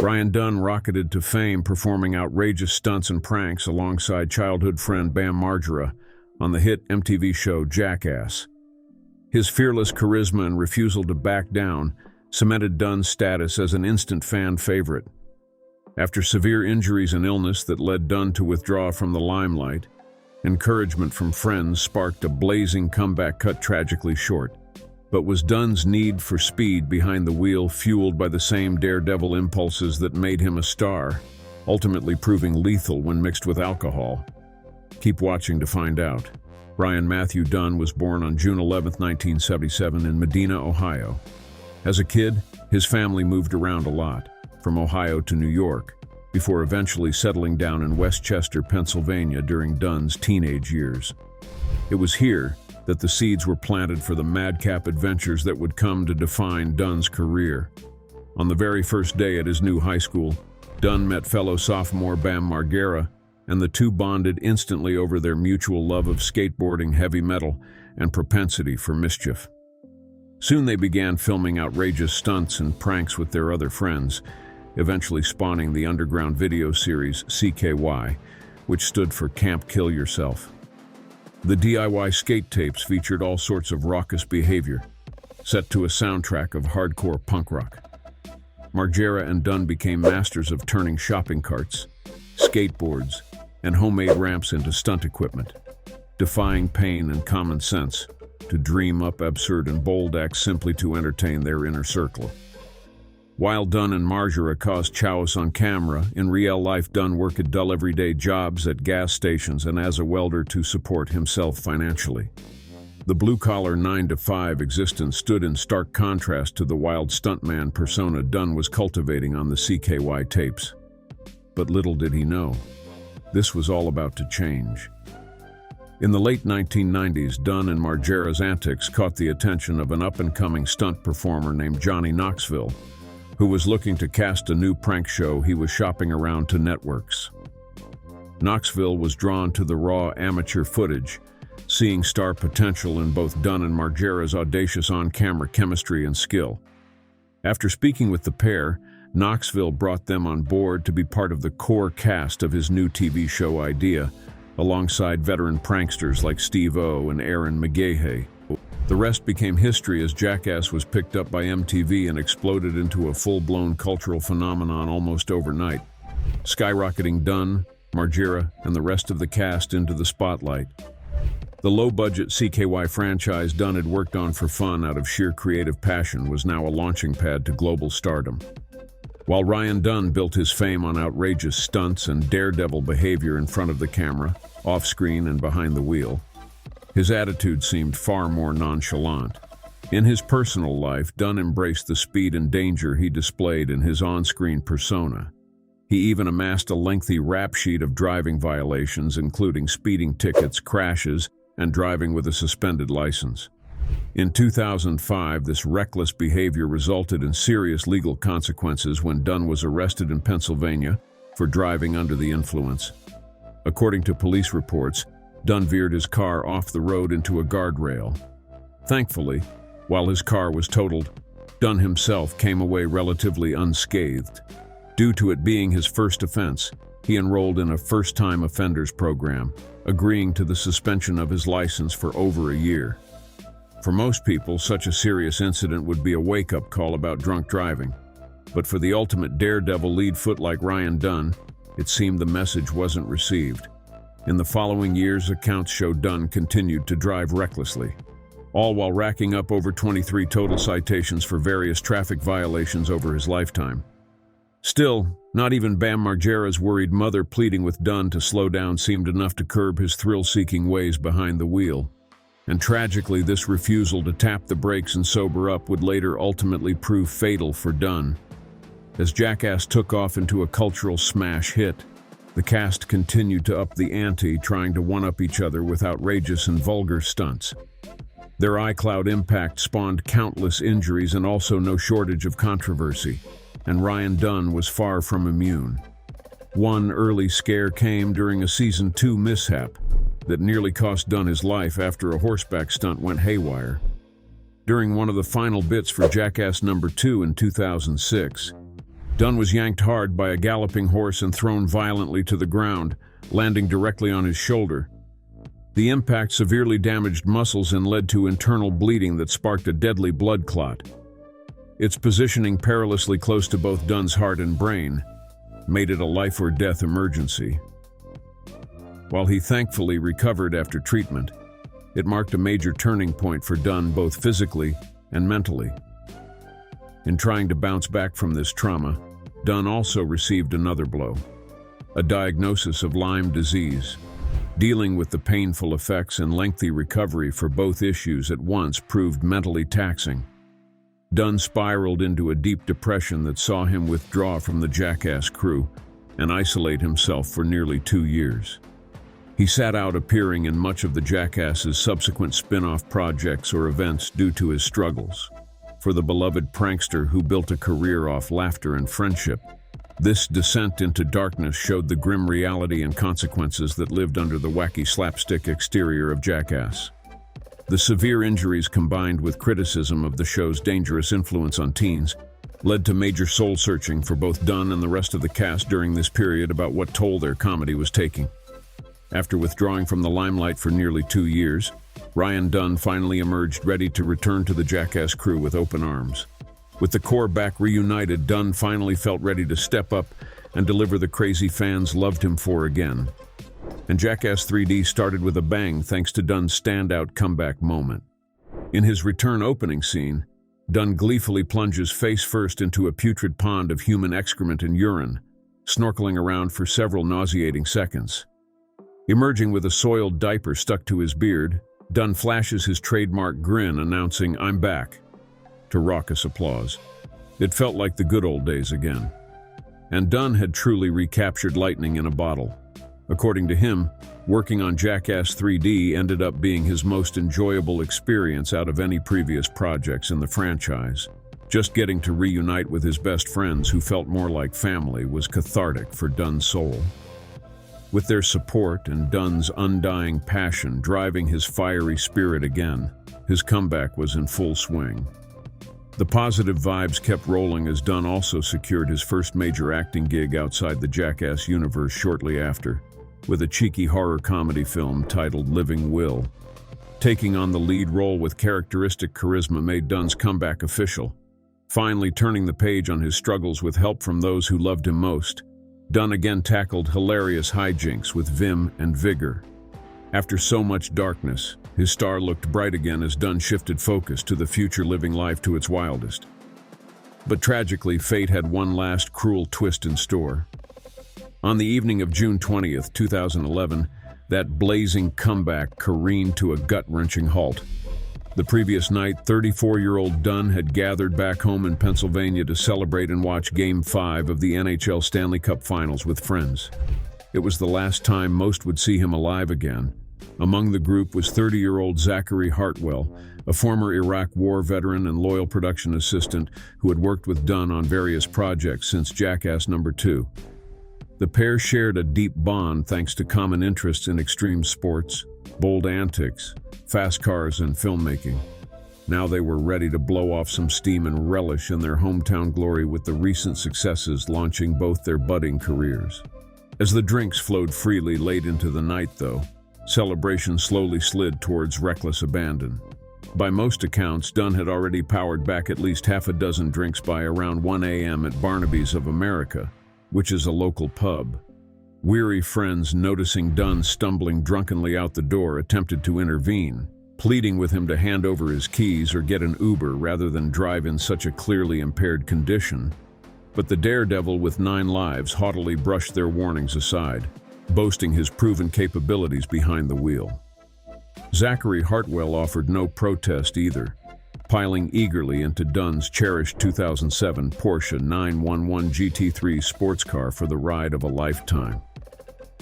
Ryan Dunn rocketed to fame performing outrageous stunts and pranks alongside childhood friend Bam Margera on the hit MTV show Jackass. His fearless charisma and refusal to back down cemented Dunn's status as an instant fan favorite. After severe injuries and illness that led Dunn to withdraw from the limelight, encouragement from friends sparked a blazing comeback cut tragically short. But was Dunn's need for speed behind the wheel fueled by the same daredevil impulses that made him a star, ultimately proving lethal when mixed with alcohol? Keep watching to find out. Ryan Matthew Dunn was born on June 11, 1977 in Medina, Ohio. As a kid, his family moved around a lot, from Ohio to New York, before eventually settling down in Westchester, Pennsylvania during Dunn's teenage years. It was here that the seeds were planted for the madcap adventures that would come to define Dunn's career. On the very first day at his new high school, Dunn met fellow sophomore Bam Margera, and the two bonded instantly over their mutual love of skateboarding, heavy metal, and propensity for mischief. Soon they began filming outrageous stunts and pranks with their other friends, eventually spawning the underground video series CKY, which stood for Camp Kill Yourself. The DIY skate tapes featured all sorts of raucous behavior, set to a soundtrack of hardcore punk rock. Margera and Dunn became masters of turning shopping carts, skateboards, and homemade ramps into stunt equipment, defying pain and common sense to dream up absurd and bold acts simply to entertain their inner circle. While Dunn and Margera caused chaos on camera, in real life Dunn worked dull everyday jobs at gas stations and as a welder to support himself financially. The blue-collar 9-to-5 existence stood in stark contrast to the wild stuntman persona Dunn was cultivating on the CKY tapes. But little did he know, this was all about to change. In the late 1990s, Dunn and Margera's antics caught the attention of an up-and-coming stunt performer named Johnny Knoxville, who was looking to cast a new prank show he was shopping around to networks. Knoxville was drawn to the raw amateur footage, seeing star potential in both Dunn and Margera's audacious on-camera chemistry and skill. After speaking with the pair, Knoxville brought them on board to be part of the core cast of his new TV show idea, alongside veteran pranksters like Steve-O and Aaron McGahey. The rest became history as Jackass was picked up by MTV and exploded into a full-blown cultural phenomenon almost overnight, skyrocketing Dunn, Margera, and the rest of the cast into the spotlight. The low-budget CKY franchise Dunn had worked on for fun out of sheer creative passion was now a launching pad to global stardom. While Ryan Dunn built his fame on outrageous stunts and daredevil behavior in front of the camera, off-screen and behind the wheel, his attitude seemed far more nonchalant. In his personal life, Dunn embraced the speed and danger he displayed in his on-screen persona. He even amassed a lengthy rap sheet of driving violations, including speeding tickets, crashes, and driving with a suspended license. In 2005, this reckless behavior resulted in serious legal consequences when Dunn was arrested in Pennsylvania for driving under the influence. According to police reports, Dunn veered his car off the road into a guardrail. Thankfully, while his car was totaled, Dunn himself came away relatively unscathed. Due to it being his first offense, he enrolled in a first-time offenders program, agreeing to the suspension of his license for over a year. For most people, such a serious incident would be a wake-up call about drunk driving. But for the ultimate daredevil lead foot like Ryan Dunn, it seemed the message wasn't received. In the following years, accounts show Dunn continued to drive recklessly, all while racking up over 23 total citations for various traffic violations over his lifetime. Still, not even Bam Margera's worried mother pleading with Dunn to slow down seemed enough to curb his thrill-seeking ways behind the wheel. And tragically, this refusal to tap the brakes and sober up would later ultimately prove fatal for Dunn. As Jackass took off into a cultural smash hit, the cast continued to up the ante, trying to one-up each other with outrageous and vulgar stunts. Their iCloud impact spawned countless injuries and also no shortage of controversy, and Ryan Dunn was far from immune. One early scare came during a Season 2 mishap that nearly cost Dunn his life after a horseback stunt went haywire. During one of the final bits for Jackass #2 in 2006, Dunn was yanked hard by a galloping horse and thrown violently to the ground, landing directly on his shoulder. The impact severely damaged muscles and led to internal bleeding that sparked a deadly blood clot. Its positioning perilously close to both Dunn's heart and brain made it a life-or-death emergency. While he thankfully recovered after treatment, it marked a major turning point for Dunn both physically and mentally. In trying to bounce back from this trauma, Dunn also received another blow, a diagnosis of Lyme disease. Dealing with the painful effects and lengthy recovery for both issues at once proved mentally taxing. Dunn spiraled into a deep depression that saw him withdraw from the Jackass crew and isolate himself for nearly 2 years. He sat out appearing in much of the Jackass's subsequent spin-off projects or events due to his struggles. For the beloved prankster who built a career off laughter and friendship, this descent into darkness showed the grim reality and consequences that lived under the wacky slapstick exterior of Jackass. The severe injuries combined with criticism of the show's dangerous influence on teens led to major soul-searching for both Dunn and the rest of the cast during this period about what toll their comedy was taking. After withdrawing from the limelight for nearly 2 years, Ryan Dunn finally emerged ready to return to the Jackass crew with open arms. With the core back reunited, Dunn finally felt ready to step up and deliver the crazy fans loved him for again. And Jackass 3D started with a bang thanks to Dunn's standout comeback moment. In his return opening scene, Dunn gleefully plunges face first into a putrid pond of human excrement and urine, snorkeling around for several nauseating seconds. Emerging with a soiled diaper stuck to his beard, Dunn flashes his trademark grin, announcing, "I'm back," to raucous applause. It felt like the good old days again. And Dunn had truly recaptured lightning in a bottle. According to him, working on Jackass 3D ended up being his most enjoyable experience out of any previous projects in the franchise. Just getting to reunite with his best friends who felt more like family was cathartic for Dunn's soul. With their support and Dunn's undying passion driving his fiery spirit again, his comeback was in full swing. The positive vibes kept rolling as Dunn also secured his first major acting gig outside the Jackass universe shortly after, with a cheeky horror comedy film titled Living Will. Taking on the lead role with characteristic charisma made Dunn's comeback official. Finally turning the page on his struggles with help from those who loved him most, Dunn again tackled hilarious hijinks with vim and vigor. After so much darkness, his star looked bright again as Dunn shifted focus to the future, living life to its wildest. But tragically, fate had one last cruel twist in store. On the evening of June 20th, 2011, that blazing comeback careened to a gut-wrenching halt. The previous night, 34-year-old Dunn had gathered back home in Pennsylvania to celebrate and watch Game 5 of the NHL Stanley Cup Finals with friends. It was the last time most would see him alive again. Among the group was 30-year-old Zachary Hartwell, a former Iraq War veteran and loyal production assistant who had worked with Dunn on various projects since Jackass #2. The pair shared a deep bond thanks to common interests in extreme sports, bold antics, fast cars, and filmmaking. Now they were ready to blow off some steam and relish in their hometown glory with the recent successes launching both their budding careers. As the drinks flowed freely late into the night, though, celebration slowly slid towards reckless abandon. By most accounts, Dunn had already powered back at least half a dozen drinks by around 1 a.m. at Barnaby's of America, which is a local pub. Weary friends, noticing Dunn stumbling drunkenly out the door, attempted to intervene, pleading with him to hand over his keys or get an Uber rather than drive in such a clearly impaired condition. But the daredevil with 9 lives haughtily brushed their warnings aside, boasting his proven capabilities behind the wheel. Zachary Hartwell offered no protest either, piling eagerly into Dunn's cherished 2007 Porsche 911 GT3 sports car for the ride of a lifetime.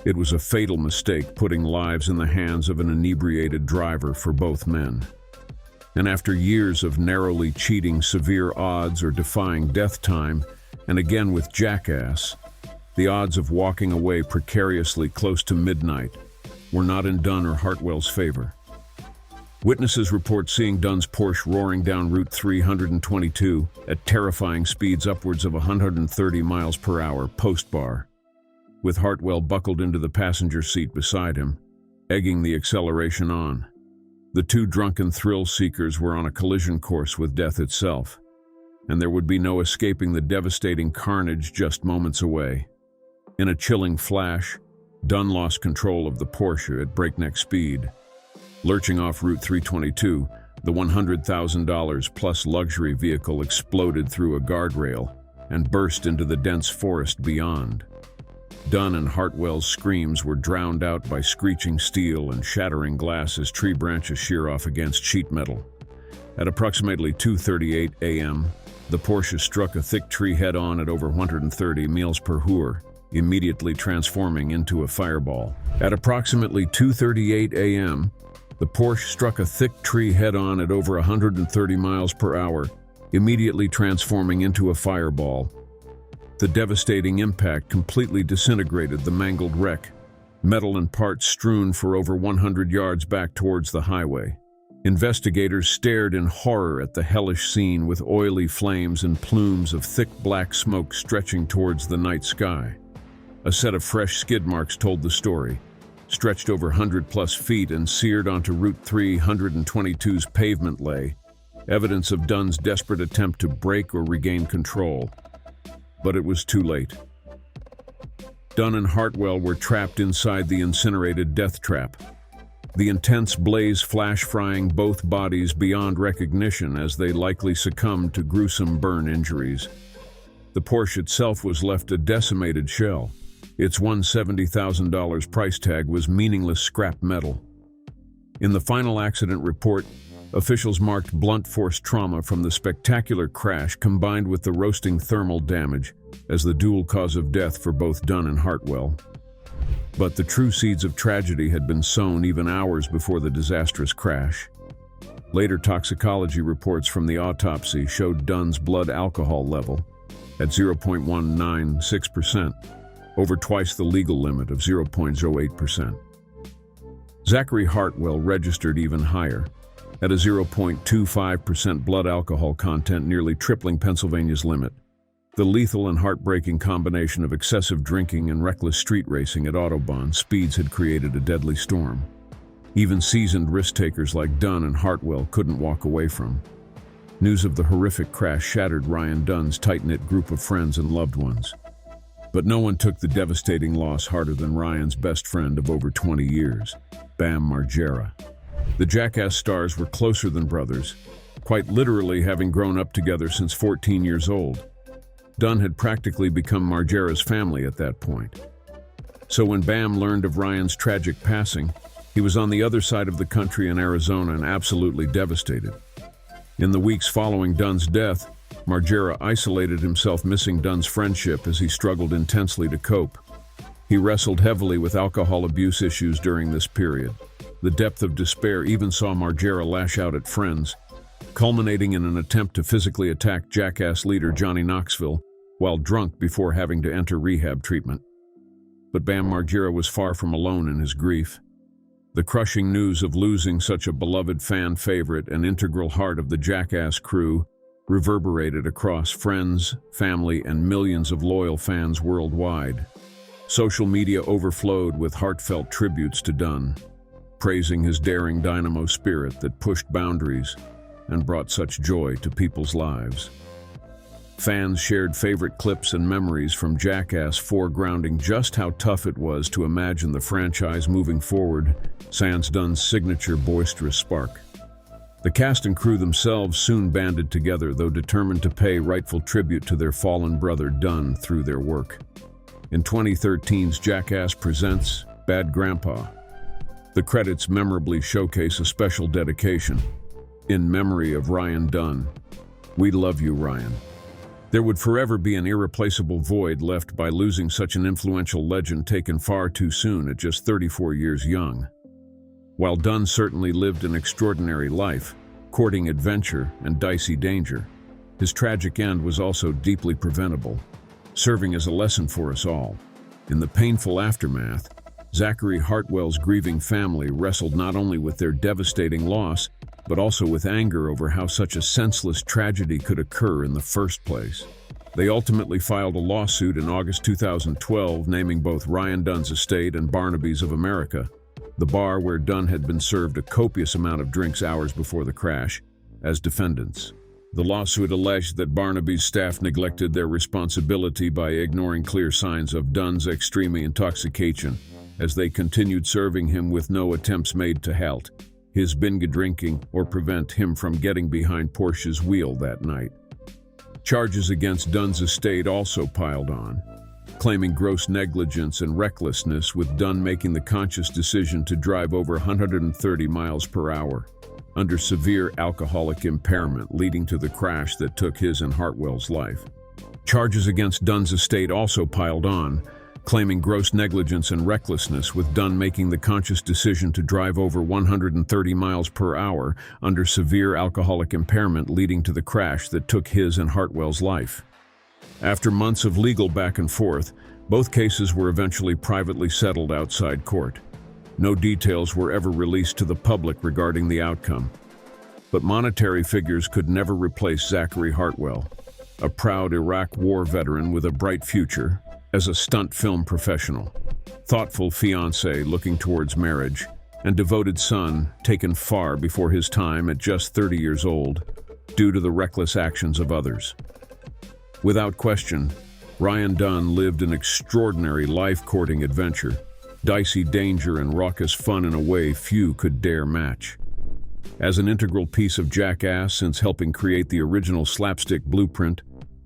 It was a fatal mistake, putting lives in the hands of an inebriated driver for both men. And after years of narrowly cheating severe odds or defying death time, and again with Jackass, the odds of walking away precariously close to midnight were not in Dunn or Hartwell's favor. Witnesses report seeing Dunn's Porsche roaring down Route 322 at terrifying speeds upwards of 130 miles per hour post-bar, with Hartwell buckled into the passenger seat beside him, egging the acceleration on. The two drunken thrill-seekers were on a collision course with death itself, and there would be no escaping the devastating carnage just moments away. In a chilling flash, Dunn lost control of the Porsche at breakneck speed. Lurching off Route 322, the $100,000 plus luxury vehicle exploded through a guardrail and burst into the dense forest beyond. Dunn and Hartwell's screams were drowned out by screeching steel and shattering glass as tree branches shear off against sheet metal. At approximately 2:38 a.m., the Porsche struck a thick tree head-on at over 130 miles per hour, immediately transforming into a fireball. At approximately 2:38 a.m., the Porsche struck a thick tree head-on at over 130 miles per hour, immediately transforming into a fireball. The devastating impact completely disintegrated the mangled wreck, metal and parts strewn for over 100 yards back towards the highway. Investigators stared in horror at the hellish scene with oily flames and plumes of thick black smoke stretching towards the night sky. A set of fresh skid marks told the story, stretched over 100+ feet and seared onto Route 322's pavement lay, evidence of Dunn's desperate attempt to break or regain control. But it was too late. Dunn and Hartwell were trapped inside the incinerated death trap. The intense blaze flash-frying both bodies beyond recognition as they likely succumbed to gruesome burn injuries. The Porsche itself was left a decimated shell. Its $170,000 price tag was meaningless scrap metal. In the final accident report, officials marked blunt force trauma from the spectacular crash combined with the roasting thermal damage as the dual cause of death for both Dunn and Hartwell. But the true seeds of tragedy had been sown even hours before the disastrous crash. Later toxicology reports from the autopsy showed Dunn's blood alcohol level at 0.196%, over twice the legal limit of 0.08%. Zachary Hartwell registered even higher, at a 0.25% blood alcohol content, nearly tripling Pennsylvania's limit. The lethal and heartbreaking combination of excessive drinking and reckless street racing at Autobahn speeds had created a deadly storm. Even seasoned risk-takers like Dunn and Hartwell couldn't walk away from. News of the horrific crash shattered Ryan Dunn's tight-knit group of friends and loved ones. But no one took the devastating loss harder than Ryan's best friend of over 20 years, Bam Margera. The Jackass stars were closer than brothers, quite literally having grown up together since 14 years old. Dunn had practically become Margera's family at that point. So when Bam learned of Ryan's tragic passing, he was on the other side of the country in Arizona and absolutely devastated. In the weeks following Dunn's death, Margera isolated himself, missing Dunn's friendship as he struggled intensely to cope. He wrestled heavily with alcohol abuse issues during this period. The depth of despair even saw Margera lash out at friends, culminating in an attempt to physically attack Jackass leader Johnny Knoxville while drunk before having to enter rehab treatment. But Bam Margera was far from alone in his grief. The crushing news of losing such a beloved fan favorite and integral heart of the Jackass crew reverberated across friends, family, and millions of loyal fans worldwide. Social media overflowed with heartfelt tributes to Dunn, praising his daring dynamo spirit that pushed boundaries and brought such joy to people's lives. Fans shared favorite clips and memories from Jackass, foregrounding just how tough it was to imagine the franchise moving forward, sans Dunn's signature boisterous spark. The cast and crew themselves soon banded together, though determined to pay rightful tribute to their fallen brother Dunn through their work. In 2013's Jackass Presents Bad Grandpa, the credits memorably showcase a special dedication in memory of Ryan Dunn. We love you, Ryan. There would forever be an irreplaceable void left by losing such an influential legend taken far too soon at just 34 years young. While Dunn certainly lived an extraordinary life, courting adventure and dicey danger, his tragic end was also deeply preventable, serving as a lesson for us all. In the painful aftermath, Zachary Hartwell's grieving family wrestled not only with their devastating loss, but also with anger over how such a senseless tragedy could occur in the first place. They ultimately filed a lawsuit in August 2012 naming both Ryan Dunn's estate and Barnaby's of America, the bar where Dunn had been served a copious amount of drinks hours before the crash, as defendants. The lawsuit alleged that Barnaby's staff neglected their responsibility by ignoring clear signs of Dunn's extreme intoxication, as they continued serving him with no attempts made to halt his binge drinking or prevent him from getting behind Porsche's wheel that night. Charges against Dunn's estate also piled on, claiming gross negligence and recklessness, with Dunn making the conscious decision to drive over 130 miles per hour under severe alcoholic impairment, leading to the crash that took his and Hartwell's life. Charges against Dunn's estate also piled on, claiming gross negligence and recklessness, with Dunn making the conscious decision to drive over 130 miles per hour under severe alcoholic impairment, leading to the crash that took his and Hartwell's life. After months of legal back and forth, both cases were eventually privately settled outside court. No details were ever released to the public regarding the outcome. But monetary figures could never replace Zachary Hartwell, a proud Iraq War veteran with a bright future as a stunt film professional, thoughtful fiancé looking towards marriage, and devoted son taken far before his time at just 30 years old due to the reckless actions of others. Without question, Ryan Dunn lived an extraordinary life-courting adventure, dicey danger and raucous fun in a way few could dare match. As an integral piece of Jackass since helping create the original slapstick blueprint,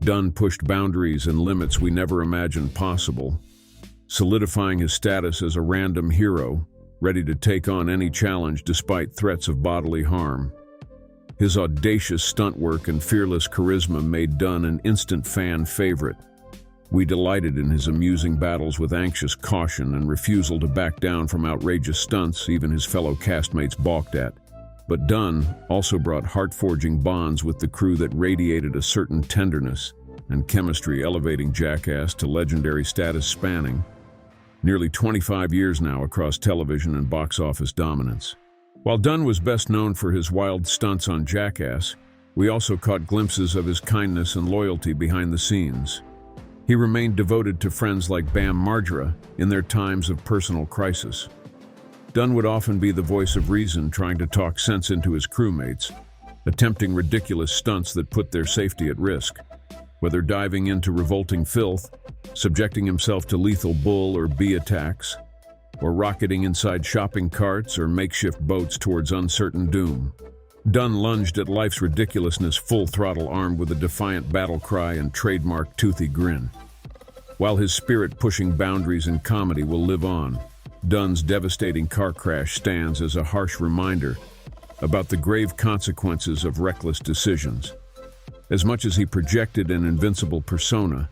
Dunn pushed boundaries and limits we never imagined possible, solidifying his status as a random hero, ready to take on any challenge despite threats of bodily harm. His audacious stunt work and fearless charisma made Dunn an instant fan favorite. We delighted in his amusing battles with anxious caution and refusal to back down from outrageous stunts even his fellow castmates balked at. But Dunn also brought heart-forging bonds with the crew that radiated a certain tenderness and chemistry, elevating Jackass to legendary status spanning nearly 25 years now across television and box office dominance. While Dunn was best known for his wild stunts on Jackass, we also caught glimpses of his kindness and loyalty behind the scenes. He remained devoted to friends like Bam Margera in their times of personal crisis. Dunn would often be the voice of reason, trying to talk sense into his crewmates, attempting ridiculous stunts that put their safety at risk, whether diving into revolting filth, subjecting himself to lethal bull or bee attacks, or rocketing inside shopping carts or makeshift boats towards uncertain doom. Dunn lunged at life's ridiculousness full throttle, armed with a defiant battle cry and trademark toothy grin. While his spirit-pushing boundaries in comedy will live on, Dunn's devastating car crash stands as a harsh reminder about the grave consequences of reckless decisions. As much as he projected an invincible persona,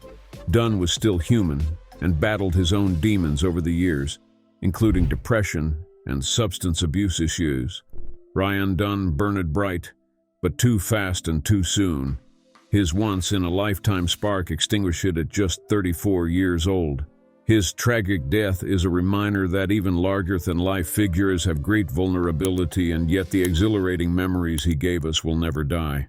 Dunn was still human and battled his own demons over the years, including depression and substance abuse issues. Ryan Dunn burned bright, but too fast and too soon. His once-in-a-lifetime spark extinguished at just 34 years old. His tragic death is a reminder that even larger-than-life figures have great vulnerability, and yet the exhilarating memories he gave us will never die.